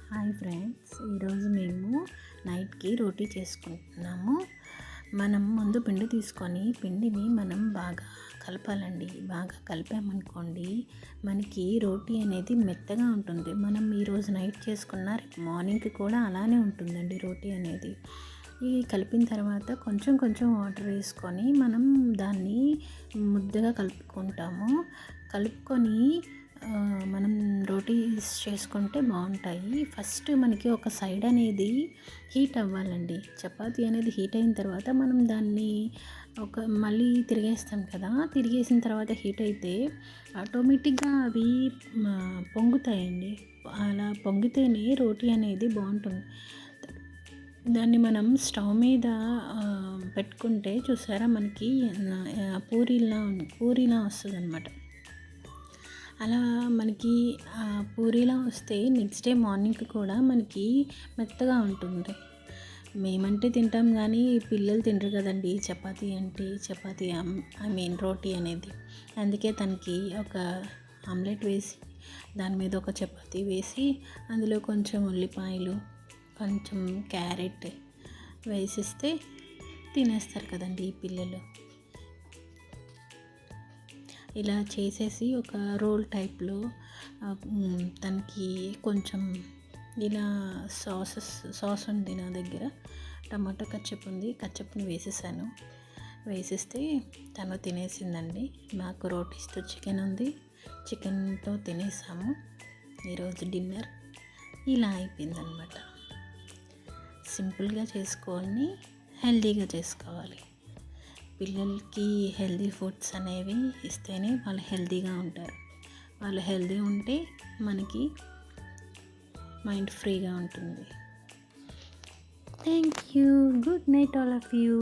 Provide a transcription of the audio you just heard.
Hi friends, ఈరోజు మేము నైట్కి రోటీ చేసుకుంటున్నాము. మనం ముందు పిండి తీసుకొని పిండిని మనం బాగా కలపాలండి. బాగా కలిపామనుకోండి మనకి రోటీ అనేది మెత్తగా ఉంటుంది. మనం ఈరోజు నైట్ చేసుకున్న రేపు మార్నింగ్కి కూడా అలానే ఉంటుందండి రోటీ అనేది. ఈ కలిపిన తర్వాత కొంచెం కొంచెం వాటర్ వేసుకొని మనం దాన్ని ముద్దగా కలుపుకొని మనం రోటీస్ చేసుకుంటే బాగుంటాయి. ఫస్ట్ మనకి ఒక సైడ్ అనేది హీట్ అవ్వాలండి. చపాతీ అనేది హీట్ అయిన తర్వాత మనం దాన్ని మళ్ళీ తిరిగేస్తాం కదా. తిరిగేసిన తర్వాత హీట్ అయితే ఆటోమేటిక్గా అవి పొంగుతాయండి. అలా పొంగితేనే రోటీ అనేది బాగుంటుంది. దాన్ని మనం స్టవ్ మీద పెట్టుకుంటే చూసారా మనకి పూరీలా వస్తుంది అనమాట. అలా మనకి పూరీలా వస్తే నెక్స్ట్ డే మార్నింగ్కి కూడా మనకి మెత్తగా ఉంటుంది. మేమంటే తింటాం కానీ పిల్లలు తినరు కదండి చపాతీ రోటీ అనేది. అందుకే తనకి ఒక ఆమ్లెట్ వేసి దాని మీద ఒక చపాతీ వేసి అందులో కొంచెం ఉల్లిపాయలు కొంచెం క్యారెట్ వేసిస్తే తినేస్తారు కదండి ఈ పిల్లలు. ఇలా చేసేసి ఒక రోల్ టైప్లో తనకి కొంచెం ఇలా సాస్ ఉంది నా దగ్గర. టమాటా కచ్చప్ ఉంది, కచ్చప్ని వేసేసాను. వేసేస్తే తను తినేసిందండి. నాకు రోటీస్తో చికెన్ ఉంది, చికెన్తో తినేసాము. ఈరోజు డిన్నర్ ఇలా అయిపోయిందనమాట. సింపుల్గా చేసుకోవాలి, హెల్తీగా చేసుకోవాలి. పిల్లలకి హెల్తీ ఫుడ్స్ అనేవి ఇస్తేనే వాళ్ళు హెల్తీగా ఉంటారు. వాళ్ళు హెల్తీ ఉంటే మనకి మైండ్ ఫ్రీగా ఉంటుంది. Thank you. Good night all of you.